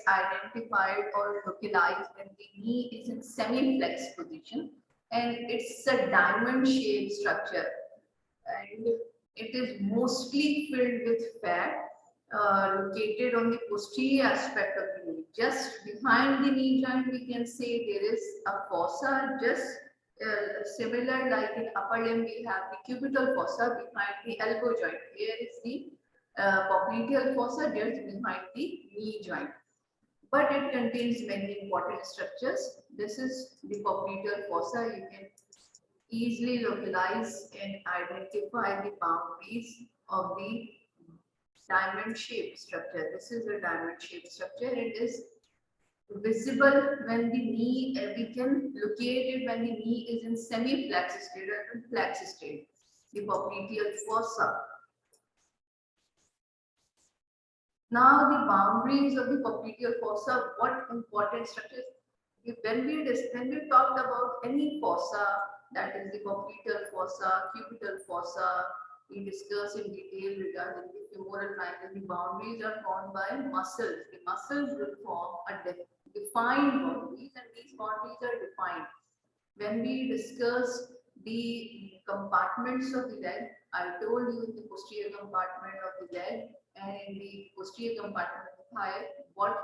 identified or localized when the knee is in semi-flexed position, and it's a diamond-shaped structure, and it is mostly filled with fat located on the posterior aspect of the knee. Just behind the knee joint, we can say there is a fossa, just similar like in upper limb, we have the cubital fossa behind the elbow joint. Here is the popliteal fossa just behind the knee joint. But it contains many important structures. This is the popliteal fossa. You can easily localize and identify the boundaries of the diamond-shaped structure. This is a diamond-shaped structure. It is visible when the knee, we can locate it when the knee is in semi-flex state or flex state, the popliteal fossa. Now the boundaries of the popliteal fossa, what important structures? When we talked about any fossa, that is the popliteal fossa, cubital fossa, we discussed in detail regarding the femoral triangle. The boundaries are formed by muscles. The muscles will form a defined boundaries, and these boundaries are defined. When we discussed the compartments of the leg, I told you in the posterior compartment of the leg and in the posterior compartment of the thigh, what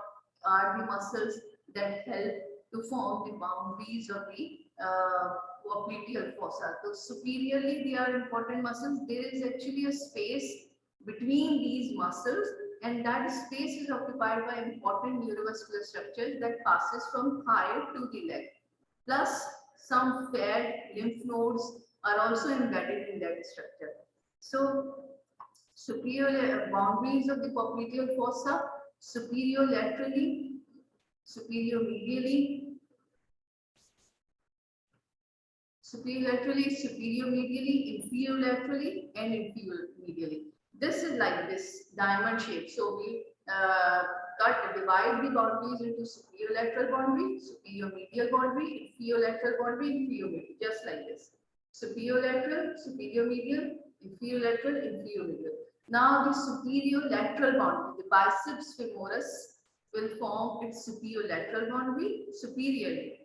are the muscles that help to form the boundaries of the popliteal fossa. So superiorly, they are important muscles. There is actually a space between these muscles, and that space is occupied by important neurovascular structures that passes from thigh to the leg. Plus, some fed lymph nodes are also embedded in that structure. So, superior boundaries of the popliteal fossa: superior laterally, superior medially, superior laterally, superior medially, inferior laterally, and inferior medially. This is like this diamond shape. So we divide the boundaries into superior lateral boundary, superior medial boundary, inferior lateral boundary, inferior medial, just like this. Superior lateral, superior medial, inferior lateral, inferior medial. Now the superior lateral boundary, the biceps femoris will form its superior lateral boundary superiorly.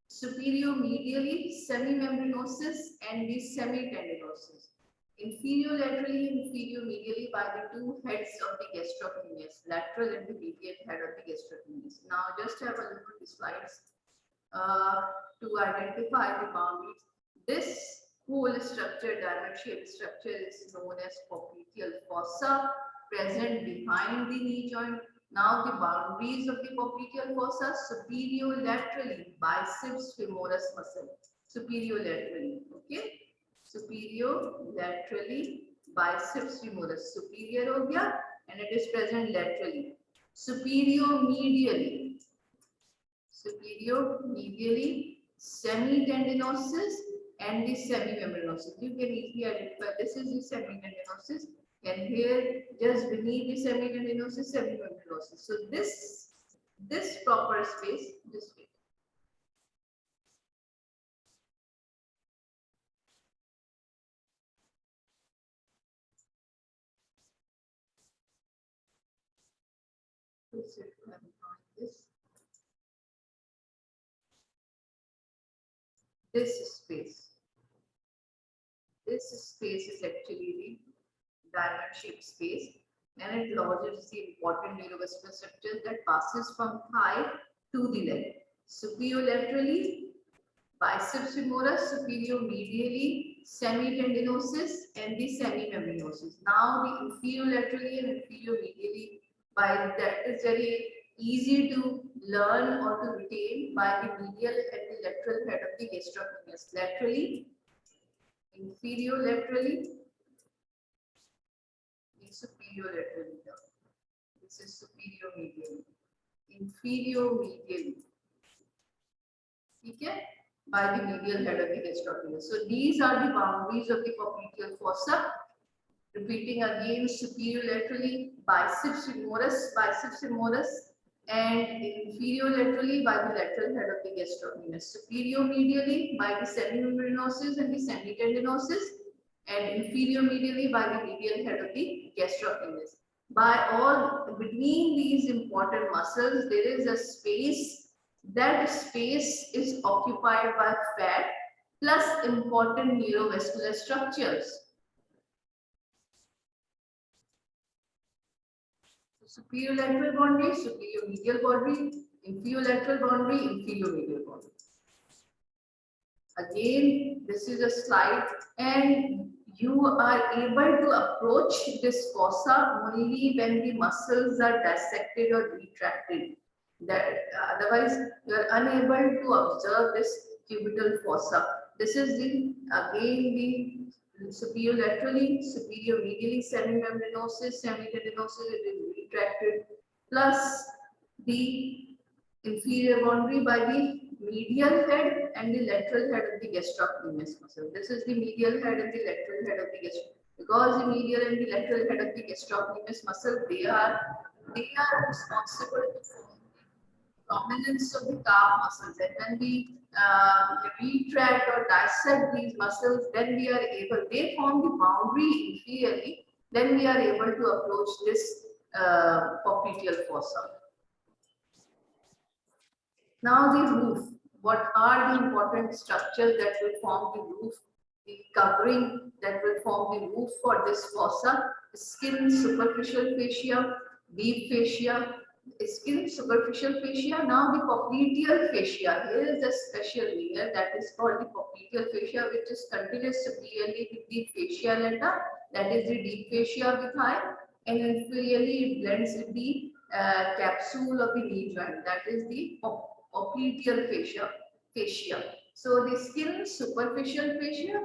Superior medially, semimembranosus and the semitendinosus. Inferior laterally and inferior medially by the two heads of the gastrocnemius, lateral and the medial head of the gastrocnemius. Now just have a look at the slides to identify the boundaries. This whole structure, diamond-shaped structure, is known as popliteal fossa, present behind the knee joint. Now the boundaries of the popliteal fossa: superior laterally, biceps femoris muscle, superior laterally, okay? Superior laterally, biceps femoris, superior ho gaya, and it is present laterally. Superior medially, semitendinosus and the semimembranosus. You can easily identify this is the semitendinosus, and here just beneath the semitendinosus, semimembranosus. So this proper space, this way. This space is actually the diamond-shaped space, and it lodges the important neurovascular structure that passes from thigh to the leg. Superior laterally, biceps femoris; superior medially, semitendinosus and the semimembranosus. Now the inferior laterally and inferior medially, by that is very easy to learn or to retain by the medial and the lateral head of the gastrocnemius. Laterally, inferior laterally, superior laterally. This is superior medially, inferior medially. Okay, by the medial head of the gastrocnemius. So these are the boundaries of the popliteal fossa. Repeating again: superior laterally, biceps femoris, and inferior laterally by the lateral head of the gastrocnemius. Superior medially by the semimembranosus and the semitendinosus, and inferior medially by the medial head of the gastrocnemius. By all between these important muscles, there is a space. That space is occupied by fat plus important neurovascular structures. Superior lateral boundary, superior medial boundary, inferior lateral boundary, inferior medial boundary. Again, this is a slide, and you are able to approach this fossa only when the muscles are dissected or retracted. That otherwise you are unable to observe this cubital fossa. This is the again the superior laterally, superior medially semimembranosus, semitendinosus, it is retracted, plus the inferior boundary by the medial head and the lateral head of the gastrocnemius muscle. This is the medial head and the lateral head of the gastrocnemius. Because the medial and the lateral head of the gastrocnemius muscle, they are responsible to form the prominence of the calf muscles. And when we retract or dissect these muscles, then we are able, they form the boundary inferiorly, then we are able to approach this popliteal fossa. Now the roof. What are the important structures that will form the roof? The covering that will form the roof for this fossa: skin, superficial fascia, deep fascia, skin, superficial fascia. Now the popliteal fascia. Here is a special layer that is called the popliteal fascia, which is continuous superiorly with the fascia lata, that is the deep fascia of the thigh, and inferiorly it blends with the capsule of the knee joint, that is the popliteal fascia. So the skin, superficial fascia.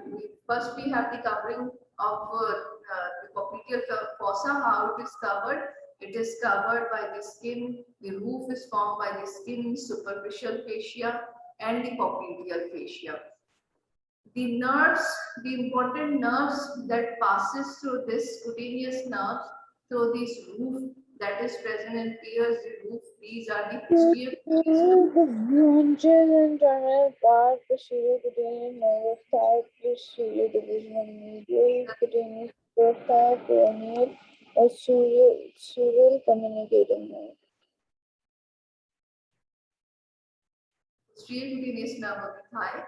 First we have the covering of the popliteal fossa. How it is covered? It is covered by the skin. The roof is formed by the skin, superficial fascia, and the popliteal fascia. The nerves, the important nerves that passes through this cutaneous nerves, through this roof that is present and pierce the roof. These are the posterior. The branches and terminal part, posterior cutaneous nervous type, posterior division of medial cutaneous fossa, peroneal, or sural communicating nerve. Posterior cutaneous nerve of the thigh,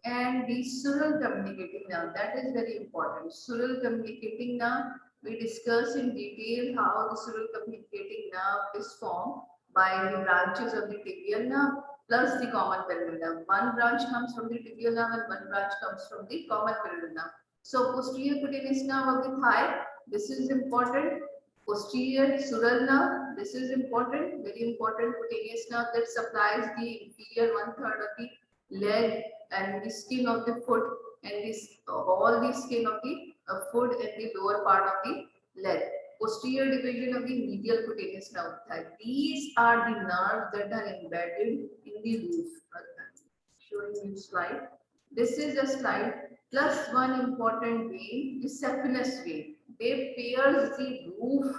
and the sural communicating nerve. That is very important. Sural communicating nerve. We discuss in detail how the sural communicating nerve is formed by the branches of the tibial nerve plus the common pyramidal nerve. One branch comes from the tibial nerve and one branch comes from the common pyramidal nerve. So posterior cutaneous nerve of the thigh. This is important. Posterior sural nerve. This is important. Very important cutaneous nerve that supplies the inferior 1/3 of the leg and the skin of the foot, and this all the skin of the foot and the lower part of the leg. Posterior division of the medial cutaneous nerve thigh. These are the nerves that are embedded in the roof. Showing you slide. This is a slide plus one important vein, the saphenous vein. They pierce the roof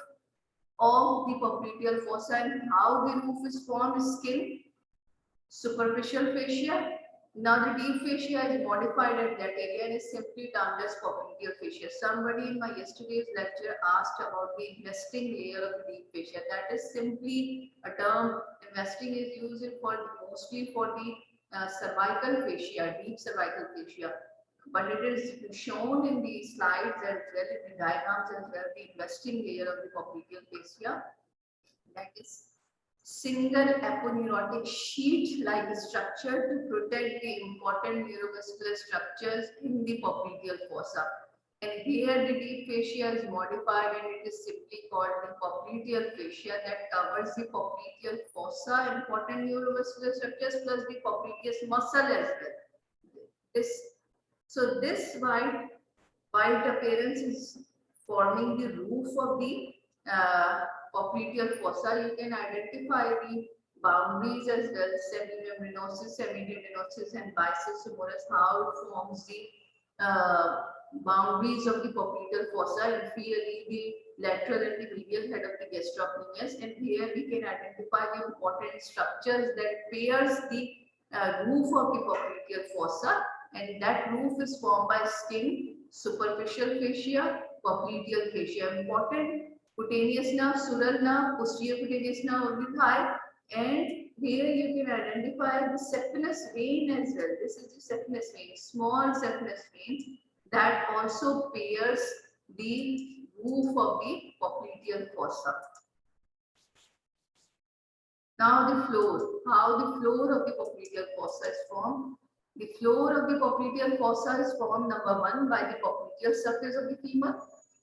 of the popliteal fossa, and how the roof is formed: skin, superficial fascia. Now the deep fascia is modified at that area and is simply termed as popliteal fascia. Somebody in my yesterday's lecture asked about the investing layer of the deep fascia. That is simply a term. Investing is used for mostly for the cervical fascia, deep cervical fascia. But it is shown in the slides as well, in the diagrams as well, the investing layer of the popliteal fascia. That is single aponeurotic sheet-like structure to protect the important neurovascular structures in the popliteal fossa. And here the deep fascia is modified and it is simply called the popliteal fascia that covers the popliteal fossa, important neurovascular structures, plus the popliteus muscle as well. This white appearance is forming the roof of the popliteal fossa. You can identify the boundaries as well: semimembranosus, semitendinosus, and biceps femoris. How it forms the boundaries of the popliteal fossa, inferiorly the lateral and the medial head of the gastrocnemius. And here we can identify the important structures that pairs the roof of the popliteal fossa, and that roof is formed by skin, superficial fascia, popliteal fascia. Important cutaneous nerve, sural nerve, posterior cutaneous nerve of the thigh, and here you can identify the saphenous vein as well. This is the saphenous vein, small saphenous vein that also pairs the roof of the popliteal fossa. Now the floor, how the floor of the popliteal fossa is formed. The floor of the popliteal fossa is formed, number one, by the popliteal surface of the femur.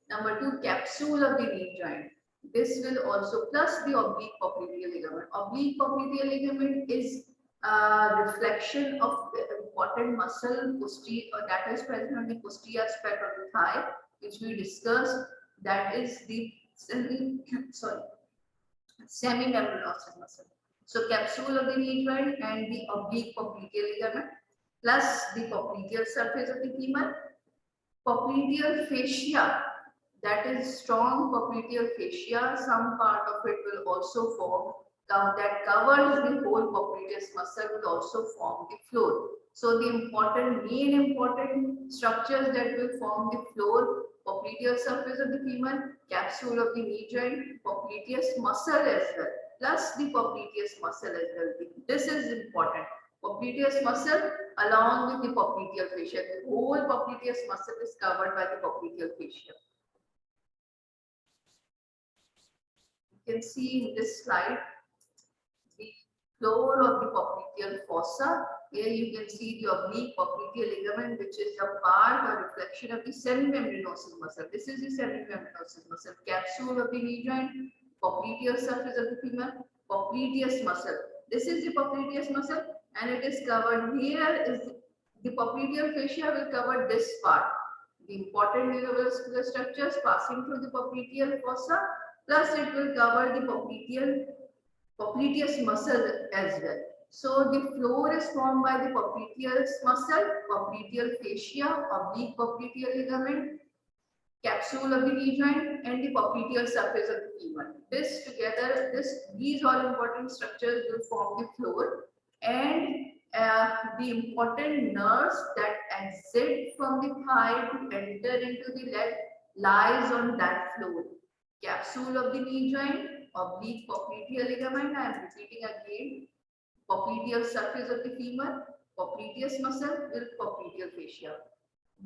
Number two, capsule of the knee joint. This will also, plus the oblique popliteal ligament. Oblique popliteal ligament is a reflection of the important muscle that is present on the posterior aspect of the thigh, which we discussed. That is the semimembranous muscle. So capsule of the knee joint and the oblique popliteal ligament, plus the popliteal surface of the femur, popliteal fascia, that is strong popliteal fascia. Some part of it will also form that covers the whole popliteus muscle will also form the floor. So the main important structures that will form the floor: popliteal surface of the femur, capsule of the knee joint, popliteus muscle as well, plus the popliteus muscle as well. This is important. Popliteus muscle along with the popliteal fascia. The whole popliteus muscle is covered by the popliteal fascia. You can see in this slide the floor of the popliteal fossa. Here you can see the oblique popliteal ligament, which is a part or reflection of the semimembranous muscle. This is the semimembranous muscle. Capsule of the knee joint, popliteal surface of the femur, popliteus muscle. This is the popliteus muscle, and it is covered. Here is the popliteal fascia will cover this part. The important neurovascular structures passing through the popliteal fossa, plus it will cover the popliteus muscle as well. So the floor is formed by the popliteus muscle, popliteal fascia, oblique popliteal ligament, capsule of the knee joint, and the popliteal surface of the femur. This together, these all important structures will form the floor, and the important nerves that exit from the thigh to enter into the leg lies on that floor. Capsule of the knee joint, oblique popliteal ligament, I am repeating again, popliteal surface of the femur, popliteus muscle with popliteal fascia.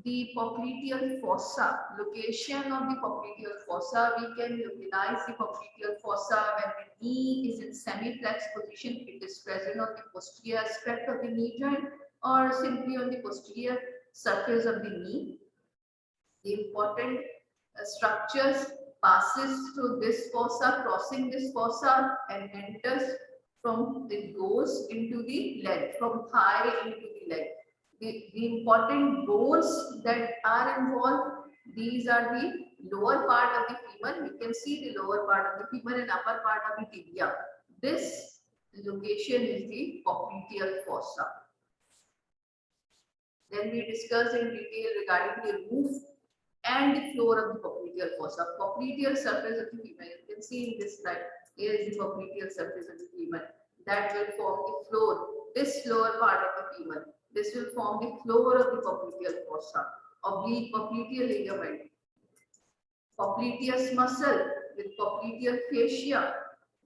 The popliteal fossa, location of the popliteal fossa, we can localize the popliteal fossa when the knee is in semi-flex position. It is present on the posterior aspect of the knee joint or simply on the posterior surface of the knee. The important structures passes through this fossa, crossing this fossa, and enters from it goes into the leg, from thigh into the leg. The important bones that are involved, these are the lower part of the femur. You can see the lower part of the femur and upper part of the tibia. This location is the popliteal fossa. Then we discussed in detail regarding the roof and the floor of the popliteal fossa. Popliteal surface of the femur. You can see in this slide. Here is the popliteal surface of the femur. That will form the floor. This lower part of the femur. This will form the floor of the popliteal fossa. Oblique popliteal ligament. Popliteus muscle with popliteal fascia.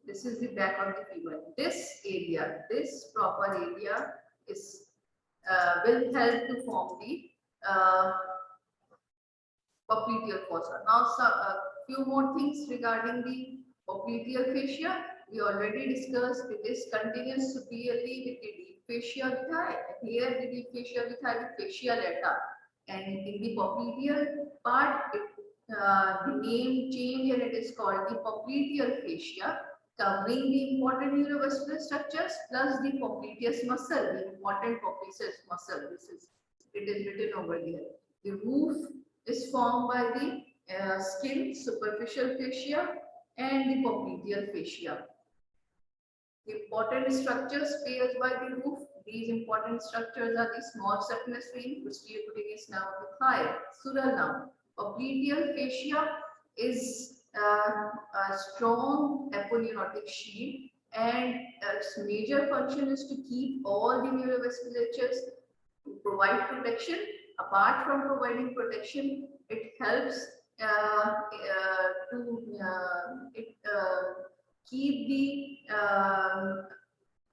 This is the back of the femur. This area, this proper area is will help to form the popliteal fossa. Now, a few more things regarding the popliteal fascia. We already discussed it is continuous superiorly with the deep fascia of the thigh. Here, the deep fascia of the thigh, the fascia lata, and in the popliteal part, the name change and it is called the popliteal fascia, covering the important neurovascular structures plus the popliteus muscle, the important popliteus muscle. It is written over here. The roof is formed by the skin, superficial fascia, and the popliteal fascia. The important structures paired by the roof. These important structures are the small saphenous vein, posterior cutaneous nerve of the thigh, Sural nerve. Popliteal fascia is a strong aponeurotic shield, and its major function is to keep all the neurovasculatures to provide protection. Apart from providing protection, it helps keep the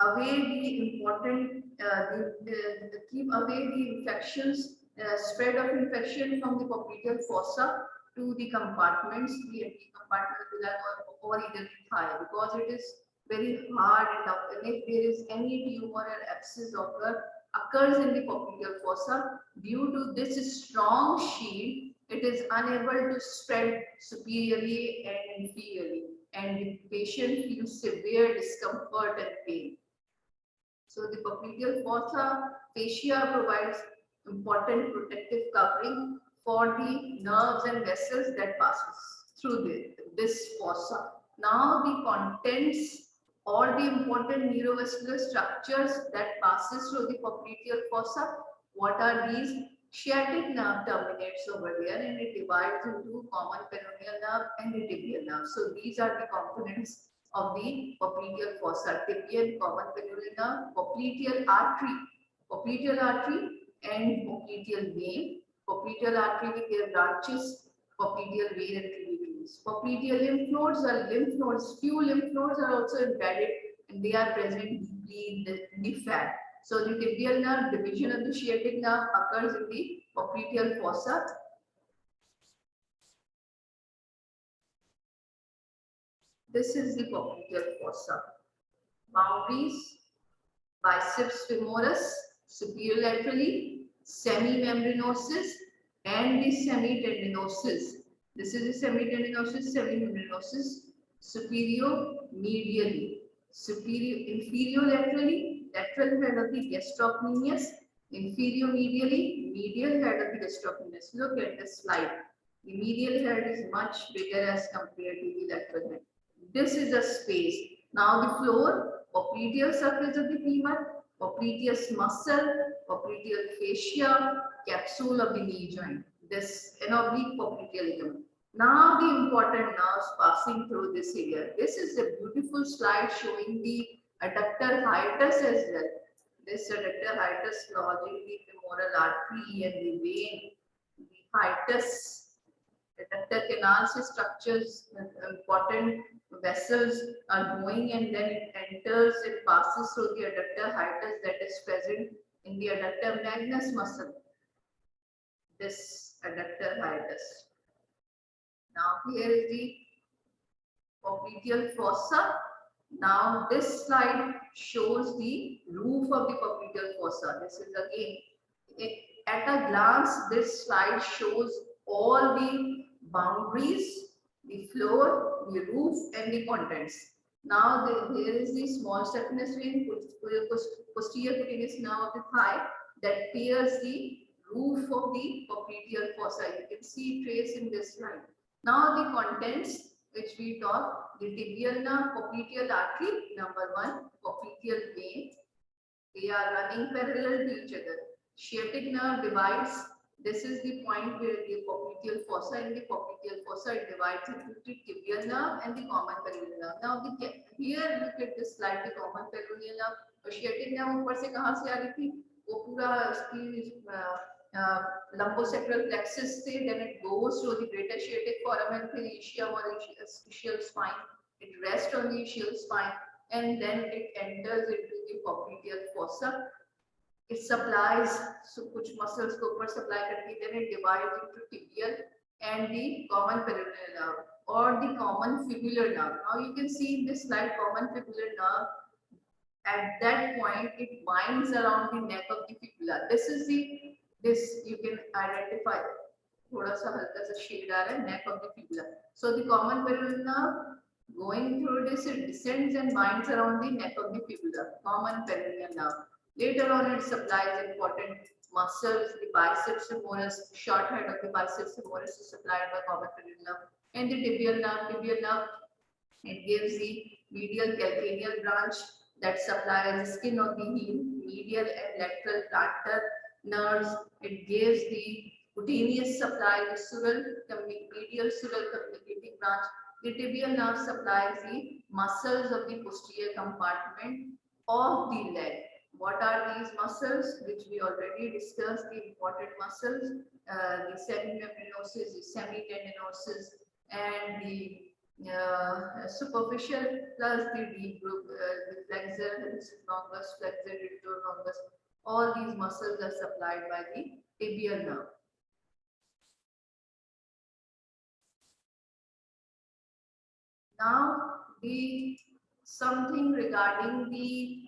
away the important keep away the infections, spread of infection from the popliteal fossa to the compartments, the empty compartment below, or either the thigh, because it is very hard and tough. And if there is any tumor or abscess occurs in the popliteal fossa, due to this strong shield, it is unable to spread superiorly and inferiorly, and the patient feels severe discomfort and pain. So the popliteal fossa fascia provides important protective covering for the nerves and vessels that passes through this fossa. Now the contents or the important neurovascular structures that passes through the popliteal fossa, what are these? Sciatic nerve terminates over there and it divides into common peroneal nerve and the tibial nerve. So these are the components of the popliteal fossa: tibial, common peroneal nerve, popliteal artery and popliteal vein. Popliteal artery with their branches, popliteal vein and tributaries. Popliteal lymph nodes are lymph nodes. Few lymph nodes are also embedded and they are present deeply in the fat. So the tibial nerve, division of the sciatic nerve, occurs in the popliteal fossa. This is the popliteal fossa. Boundaries: biceps femoris, superior laterally, semimembranosus, and the semitendinosus. This is the semitendinosus, semimembranosus, superior medially, inferior laterally, lateral head of the gastrocnemius, inferior medially, medial head of the gastrocnemius. Look at the slide. The medial head is much bigger as compared to the lateral head. This is a space. Now the floor, popliteal surface of the femur, popliteus muscle, popliteal fascia, capsule of the knee joint. This an oblique popliteal ligament. Now the important nerves passing through this area. This is a beautiful slide showing the adductor hiatus as well. This adductor hiatus lodging the femoral artery and the vein. The hiatus adductor canals structures, important vessels are going and then it enters, it passes through the adductor hiatus that is present in the adductor magnus muscle. This adductor hiatus. Now here is the popliteal fossa. Now this slide shows the roof of the popliteal fossa. This is again, at a glance, this slide shows all the boundaries, the floor, the roof, and the contents. Now here is the small saphenous vein, posterior cutaneous nerve of the thigh that pierces the roof of the popliteal fossa. You can see trace in this slide. Now the contents which we talk: the tibial nerve, popliteal artery, number 1, popliteal vein. They are running parallel to each other. Sciatic nerve divides. This is the point where the popliteal fossa, in the popliteal fossa it divides into the tibial nerve and the common peroneal nerve. Now here look at this slide, the common peroneal nerve. तो sciatic nerve ऊपर से कहाँ से आ रही थी? वो पूरा इसकी lumbosacral plexus से, then it goes to the greater sciatic foramen, फिर ischium or ischial spine. It rests on the ischial spine and then it enters into the popliteal fossa. It supplies, so कुछ muscles को ऊपर supply करती, then it divides into tibial and the common peroneal nerve or the common fibular nerve. Now you can see in this slide common fibular nerve. At that point, it winds around the neck of the fibula. This you can identify. थोड़ा सा हल्का सा shade आ रहा है, neck of the fibula. So the common peroneal nerve going through this, it descends and winds around the neck of the fibula. Common peroneal nerve. Later on, it supplies important muscles. The biceps femoris, short head of the biceps femoris is supplied by common peroneal nerve, and the tibial nerve, it gives the medial calcaneal branch that supplies skin of the heel, medial and lateral plantar nerves. It gives the cutaneous supply, the sural, medial sural communicating branch. The tibial nerve supplies the muscles of the posterior compartment of the leg. What are these muscles, which we already discussed, the important muscles, the semimembranosus, the semitendinosus, and the superficial plus the deep group, the flexor, longus, flexor, longus. All these muscles are supplied by the tibial nerve. Now, the something regarding the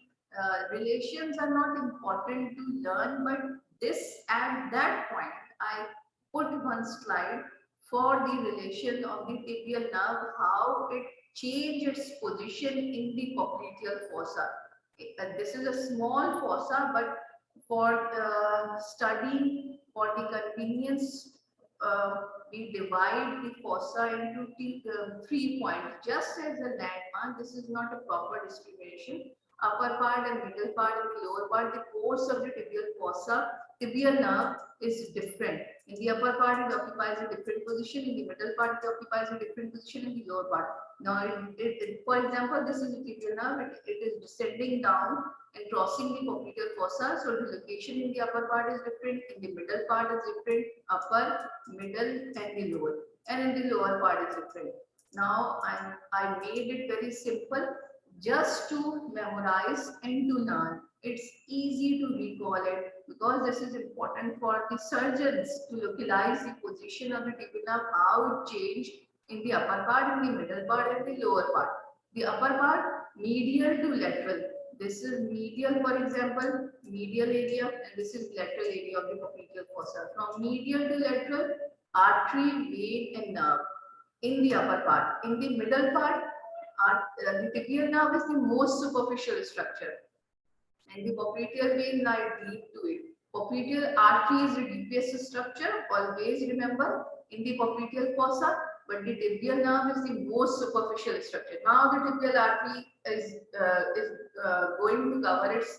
relations are not important to learn, but this at that point I put one slide for the relation of the tibial nerve, how it changed its position in the popliteal fossa. This is a small fossa, but for study, for the convenience, we divide the fossa into three points, just as a landmark. This is not a proper discrimination. Upper part and middle part and the lower part, the course of the tibial fossa, tibial nerve is different. In the upper part, it occupies a different position. In the middle part, it occupies a different position. In the lower part. Now, for example, this is the tibial nerve. It is descending down and crossing the popliteal fossa. So the location in the upper part is different, in the middle part is different, upper, middle, and the lower. And in the lower part is different. Now I made it very simple just to memorize and to learn. It's easy to recall it because this is important for the surgeons to localize the position of the tibial nerve, how it changed in the upper part, in the middle part, and the lower part. The upper part, medial to lateral. This is medial, for example, medial area, and this is lateral area of the popliteal fossa. From medial to lateral, artery, vein, and nerve in the upper part. In the middle part, the tibial nerve is the most superficial structure, and the popliteal vein lie deep to it. Popliteal artery is the deepest structure, always remember, in the popliteal fossa, but the tibial nerve is the most superficial structure. Now the tibial artery is going to cover its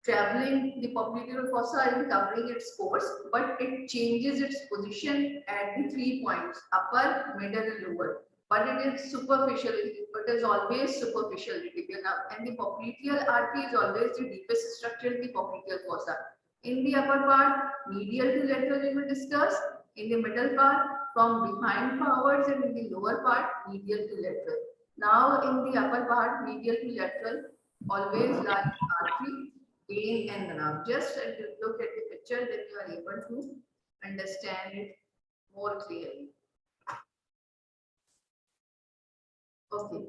traveling the popliteal fossa and covering its course, but it changes its position at the 3 points, upper, middle, and lower. But it is superficial, it is always superficial, the tibial nerve, and the popliteal artery is always the deepest structure in the popliteal fossa. In the upper part, medial to lateral we will discuss. In the middle part, from behind forwards, and in the lower part, medial to lateral. Now, in the upper part, medial to lateral, always lies artery, vein, and nerve. Just look at the picture, then you are able to understand it more clearly. Okay,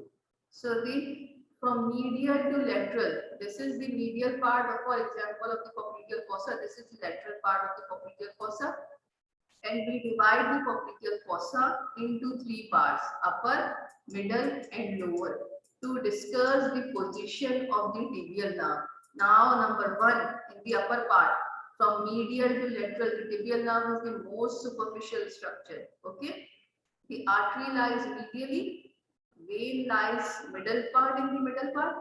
so the from medial to lateral, this is the medial part of, for example, of the popliteal fossa. This is the lateral part of the popliteal fossa, and we divide the popliteal fossa into 3 parts: upper, middle, and lower, to discuss the position of the tibial nerve. Now, number 1, in the upper part, from medial to lateral, the tibial nerve is the most superficial structure. Okay, the artery lies medially, vein lies middle part in the middle part,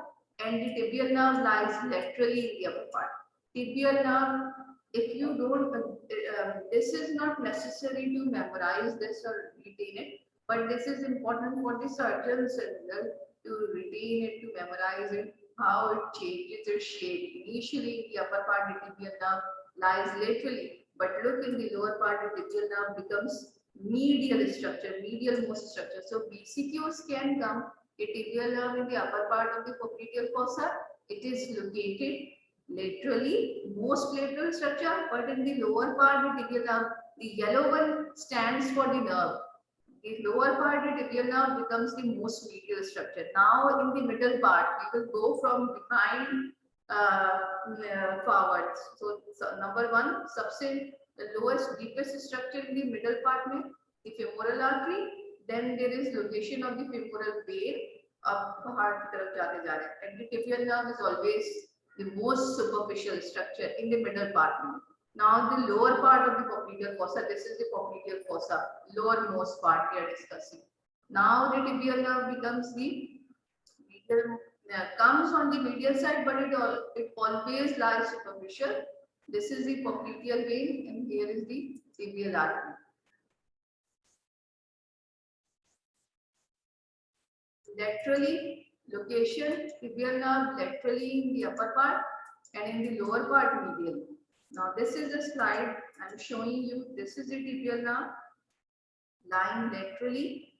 and the tibial nerve lies laterally in the upper part. Tibial nerve, if you don't, this is not necessary to memorize this or retain it, but this is important for the surgeons as well, to retain it, to memorize it, how it changes its shape. Initially, the upper part, the tibial nerve lies laterally, but look, in the lower part, the tibial nerve becomes medial structure, medial most structure. So BCQs can come. A tibial nerve in the upper part of the popliteal fossa, it is located laterally, most lateral structure, but in the lower part, the tibial nerve, the yellow one stands for the nerve. The lower part, the tibial nerve, becomes the most medial structure. Now, in the middle part, we will go from behind forwards. So number 1, सबसे the lowest, deepest structure in the middle part में the femoral artery. Then there is location of the femoral vein. अब heart की तरफ जाते जा रहे हैं. And the tibial nerve is always the most superficial structure in the middle part में. Now the lower part of the popliteal fossa. This is the popliteal fossa, lowermost part we are discussing. Now the tibial nerve becomes the medial, comes on the medial side, but it always lies superficial. This is the popliteal vein, and here is the tibial artery. Laterally, Location, tibial nerve laterally in the upper part and in the lower part medial. Now this is the slide I am showing you. This is the tibial nerve lying laterally,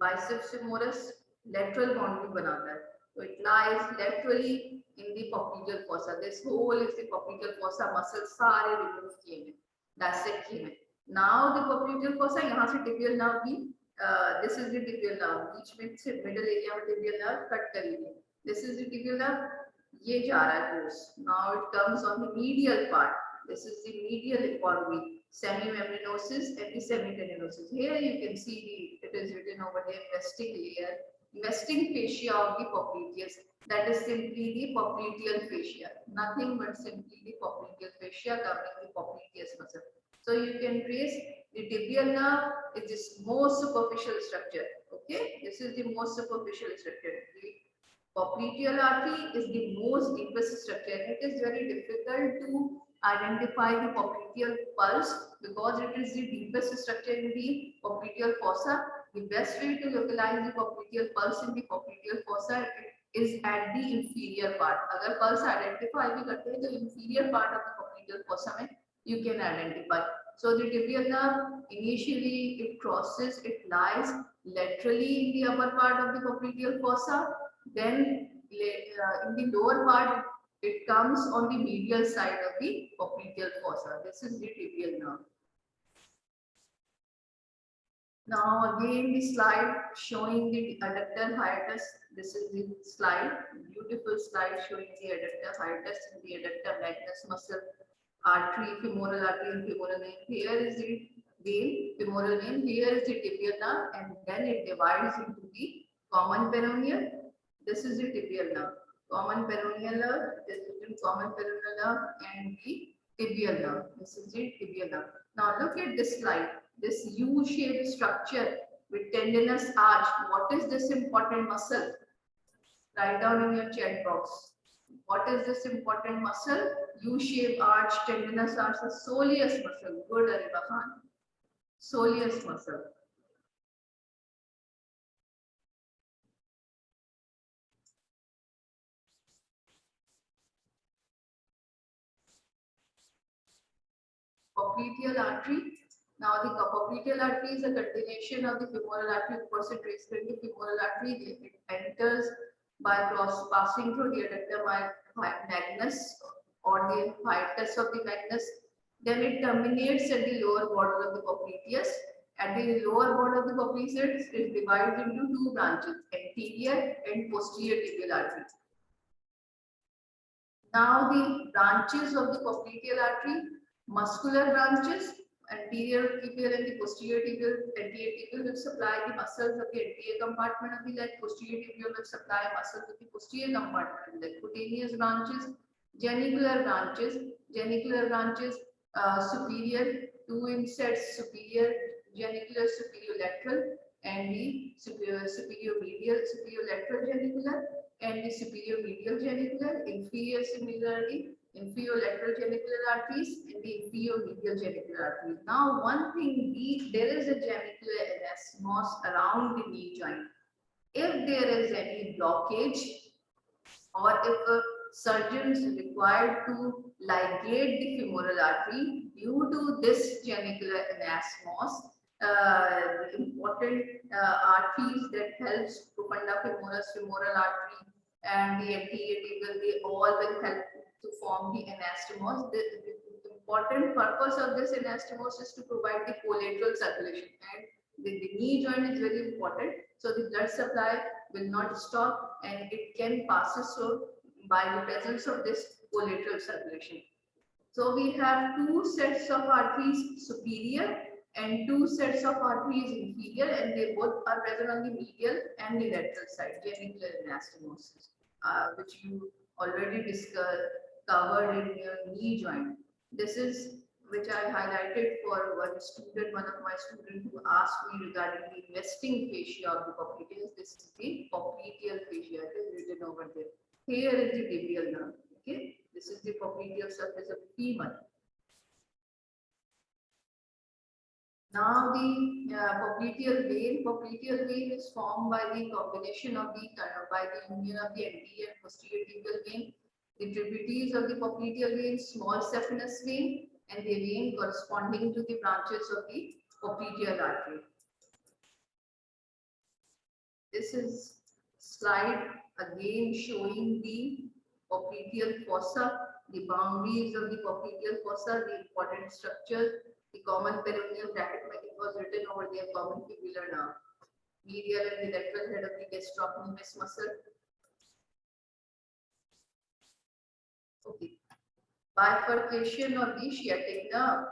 biceps femoris, lateral boundary banata hai. So it lies laterally in the popliteal fossa. This whole is the popliteal fossa muscles सारे remove किए हैं, dissect किए हैं. Now the popliteal fossa यहाँ से tibial nerve भी this is the tibial nerve. बीच में से middle area में tibial nerve cut कर लीजिए. This is the tibial nerve. ये जा रहा है course. Now it comes on the medial part. This is the medial epidermis, semimembranosus and the semitendinosus. Here you can see it is written over there, investing layer, investing fascia of the popliteus. That is simply the popliteal fascia. Nothing but simply the popliteal fascia covering the popliteus muscle. So you can trace the tibial nerve is this most superficial structure. Okay, this is the most superficial structure. The popliteal artery is the most deepest structure. It is very difficult to identify the popliteal pulse because it is the deepest structure in the popliteal fossa. The best way to localize the popliteal pulse in the popliteal fossa is at the inferior part. अगर pulse identify भी करते हैं तो inferior part of the popliteal fossa में you can identify. So the tibial nerve initially it crosses, it lies laterally in the upper part of the popliteal fossa. Then in the lower part it comes on the medial side of the popliteal fossa. This is the tibial nerve. Now again the slide showing the adductor hiatus. This is the slide, beautiful slide showing the adductor hiatus and the adductor magnus muscle, artery, femoral artery and femoral vein. Here is the vein, femoral vein. Here is the tibial nerve, and then it divides into the common peroneal. This is the tibial nerve. Common peroneal nerve, this is the common peroneal nerve and the tibial nerve. This is the tibial nerve. Now look at this slide. This U-shaped structure with tendinous arch. What is this important muscle? Write down in your chat box. What is this important muscle? U-shaped arch, tendinous arch, the soleus muscle. Good, Ariba Khan. Soleus muscle. Popliteal artery. Now the popliteal artery is a continuation of the femoral artery. Trace the femoral artery. It enters by passing through the adductor magnus or the hiatus of the magnus. Then it terminates at the lower border of the popliteus. At the lower border of the popliteus, it divides into two branches, anterior and posterior tibial artery. Now the branches of the popliteal artery, muscular branches, anterior tibial and the posterior tibial. Anterior tibial will supply the muscles of the anterior compartment of the leg. Posterior tibial will supply muscles of the posterior compartment of the leg. Cutaneous branches, genicular branches, superior, two insets, superior, genicular, superior lateral, and the superior medial, superior lateral genicular, and the superior medial genicular. Inferior similarly, inferior lateral genicular arteries and the inferior medial genicular arteries. Now, one thing, there is a genicular anastomos around the knee joint. If there is any blockage, or if a surgeon is required to ligate the femoral artery due to this genicular anastomos, important arteries that helps to funda femoris, femoral artery, and the anterior tibial, they all will help to form the anastomos. The important purpose of this anastomos is to provide the collateral circulation, and the knee joint is very important. So the blood supply will not stop, and it can pass through by the presence of this collateral circulation. So we have two sets of arteries, superior, and two sets of arteries, inferior, and they both are present on the medial and the lateral side, genicular anastomosis, which you already covered in your knee joint. This is which I highlighted for one of my students who asked me regarding the investing fascia of the popliteus. This is the popliteal fascia. It is written over there. Here is the tibial nerve. Okay, this is the popliteal surface of the femur. Now the popliteal vein is formed by the combination of by the union of the anterior and posterior tibial vein. The tributaries of the popliteal vein, small saphenous vein, and the vein corresponding to the branches of the popliteal artery. This is slide again showing the popliteal fossa, the boundaries of the popliteal fossa, the important structures, the common peroneal bracket. It was written over there, common fibular nerve, medial and the lateral head of the gastrocnemius muscle. Okay. Bifurcation of the sciatic nerve.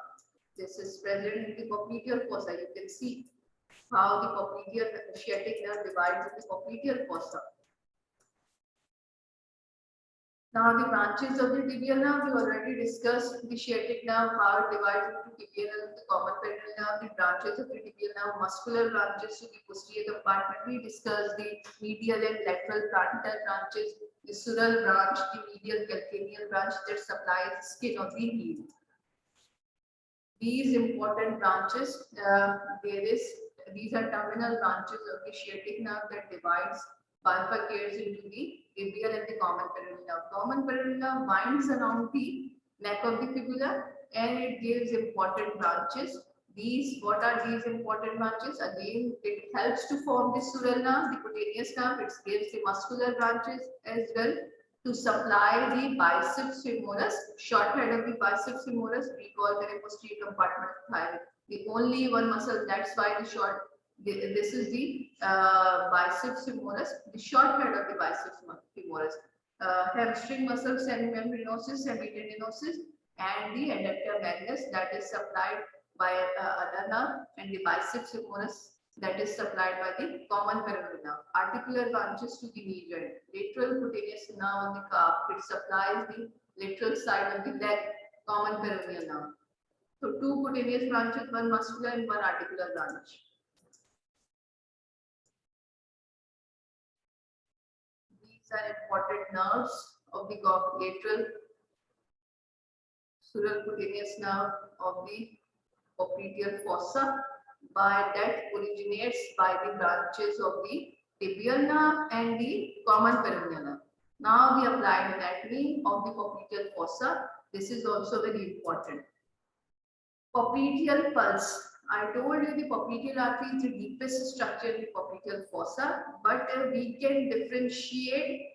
This is present in the popliteal fossa. You can see how the popliteal sciatic nerve divides in the popliteal fossa. Now the branches of the tibial nerve, we already discussed the sciatic nerve, how it divides into tibial and the common peroneal nerve, the branches of the tibial nerve, muscular branches to the posterior compartment. We discussed the medial and lateral frontal branches, the sural branch, the medial calcaneal branch that supplies the skin of the heel. These important branches, these are terminal branches of the sciatic nerve that bifurcates into the tibial and the common peroneal nerve. Common peroneal nerve binds around the neck of the fibula and it gives important branches. What are these important branches? Again, it helps to form the sural nerve, the cutaneous nerve. It gives the muscular branches as well to supply the biceps femoris, short head of the biceps femoris, we call the posterior compartment of thigh. The only one muscle, that's why this is the biceps femoris, the short head of the biceps femoris. Hamstring muscle, semimembranosus, semitendinosus, and the adductor magnus that is supplied by other nerve, and the biceps femoris that is supplied by the common peroneal nerve. Articular branches to the knee joint. Lateral cutaneous nerve on the calf. It supplies the lateral side of the leg, common peroneal nerve. So two cutaneous branches, one muscular and one articular branch. These are important nerves of the lateral sural cutaneous nerve of the popliteal fossa. By that originates by the branches of the tibial nerve and the common peroneal nerve. Now the applied anatomy of the popliteal fossa. This is also very important. Popliteal pulse. I told you the popliteal artery is the deepest structure in the popliteal fossa, but we can differentiate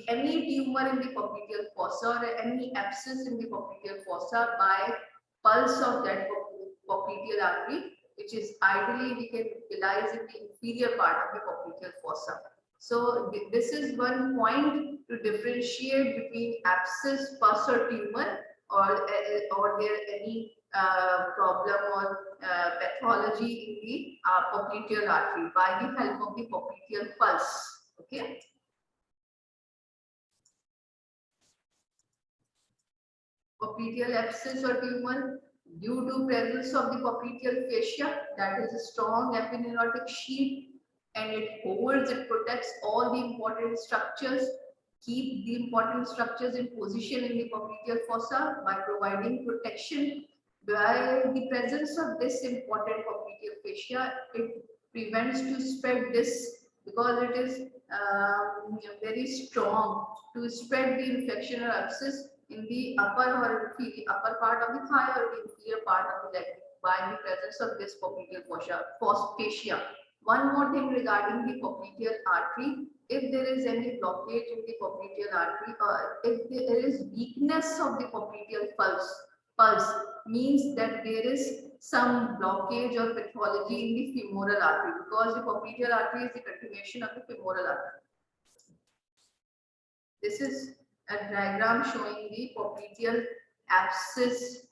any tumor in the popliteal fossa or any abscess in the popliteal fossa by pulse of that popliteal artery, which is ideally we can utilize in the inferior part of the popliteal fossa. So this is one point to differentiate between abscess, pus or tumor, or there any problem or pathology in the popliteal artery by the help of the popliteal pulse. Okay. Popliteal abscess or tumor due to presence of the popliteal fascia, that is a strong epineurotic sheath, and it protects all the important structures, keep the important structures in position in the popliteal fossa by providing protection. By the presence of this important popliteal fascia, it prevents to spread this because it is very strong to spread the infection or abscess in the upper part of the thigh or the inferior part of the leg by the presence of this popliteal fascia. One more thing regarding the popliteal artery, if there is any blockage in the popliteal artery or if there is weakness of the popliteal pulse means that there is some blockage or pathology in the femoral artery because the popliteal artery is the continuation of the femoral artery. This is a diagram showing the popliteal abscess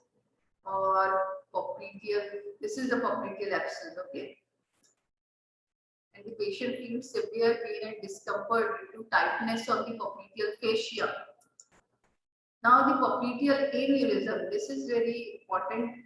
or popliteal. This is the popliteal abscess, okay. And the patient feels severe pain and discomfort due to tightness of the popliteal fascia. Now the popliteal aneurysm. This is very important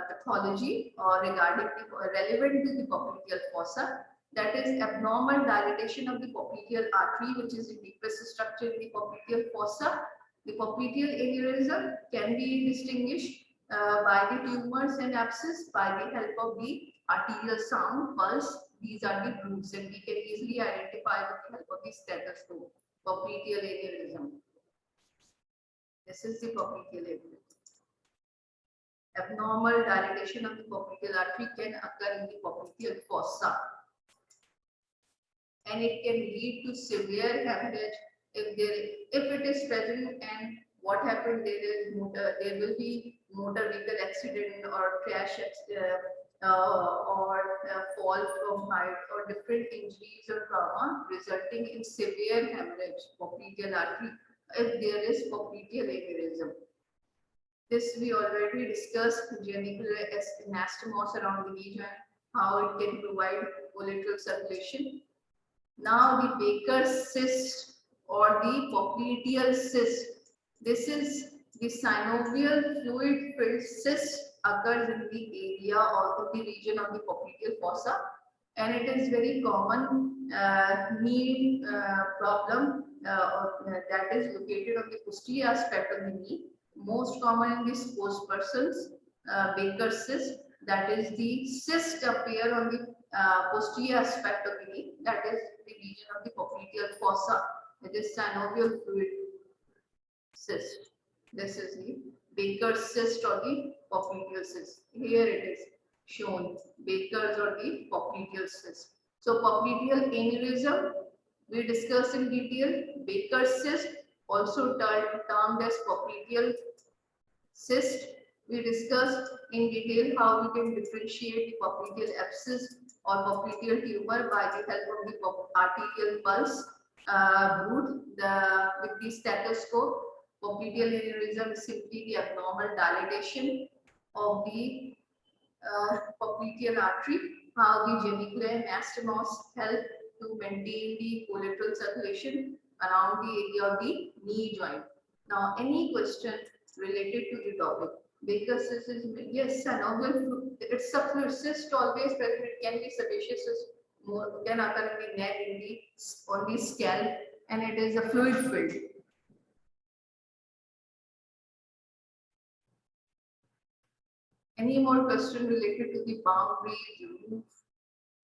pathology or relevant to the popliteal fossa. That is abnormal dilatation of the popliteal artery, which is the deepest structure in the popliteal fossa. The popliteal aneurysm can be distinguished by the tumors and abscess by the help of the arterial sound, pulse. These are the bruits, and we can easily identify with the help of the stethoscope. Popliteal aneurysm. This is the popliteal aneurysm. Abnormal dilatation of the popliteal artery can occur in the popliteal fossa, and it can lead to severe hemorrhage if it is present. And what happened, there will be motor vehicle accident or crash or fall from height or different injuries or trauma resulting in severe hemorrhage popliteal artery if there is popliteal aneurysm. This we already discussed, genicular anastomos around the knee joint, how it can provide collateral circulation. Now the Baker's cyst or the popliteal cyst. This is the synovial fluid filled cyst occurs in the area or in the region of the popliteal fossa, and it is very common knee problem that is located on the posterior aspect of the knee. Most common in the sports persons, Baker's cyst, that is the cyst appear on the posterior aspect of the knee, that is the region of the popliteal fossa. It is synovial fluid cyst. This is the Baker's cyst or the popliteal cyst. Here it is shown, Baker's or the popliteal cyst. So popliteal aneurysm we discussed in detail. Baker's cyst, also termed as popliteal cyst, we discussed in detail how we can differentiate the popliteal abscess or popliteal tumor by the help of the arterial pulse bruit with the stethoscope. Popliteal aneurysm is simply the abnormal dilatation of the popliteal artery. How the genicular anastomos help to maintain the collateral circulation around the area of the knee joint. Now, any question related to the topic? Baker's cyst is, yes, synovial. It's a fluid cyst always present. It can be sebaceous cyst, more can occur in the neck, on the scalp, and it is a fluid filled. Any more question related to the boundaries, roof,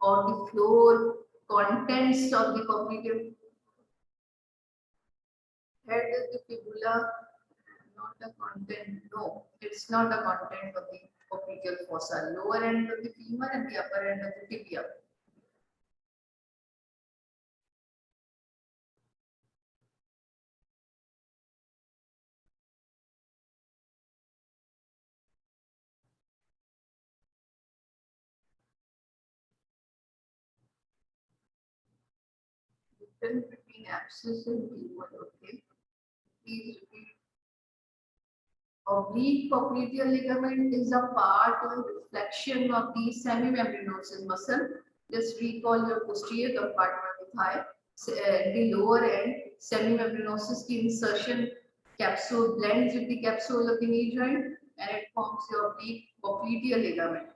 or the floor, contents of the popliteal? Head is the fibula, not a content. No, it's not a content of the popliteal fossa. Lower end of the femur and the upper end of the tibia. Difference between abscess and tumor. Okay, please repeat. Oblique popliteal ligament is a part or reflection of the semimembranosus muscle. Just recall your posterior compartment of the thigh. The lower end semimembranosus की insertion capsule blends with the capsule of the knee joint and it forms the oblique popliteal ligament.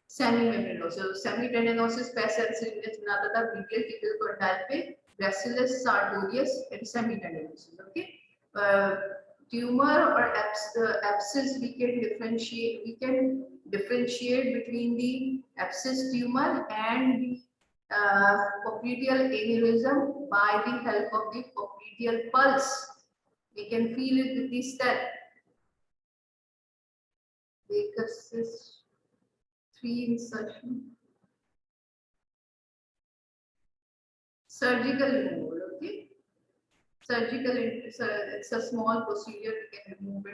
Semimembranosus, semitendinosus पैसेंसिल में सुना था medial tibial condyle पे gracilis sartorius and semitendinosus. Okay. Tumor or abscess we can differentiate between the abscess tumor and the popliteal aneurysm by the help of the popliteal pulse. We can feel it with the step. Baker's cyst 3 insertion. Surgical removal. Okay. Surgical, it's a small procedure, we can remove it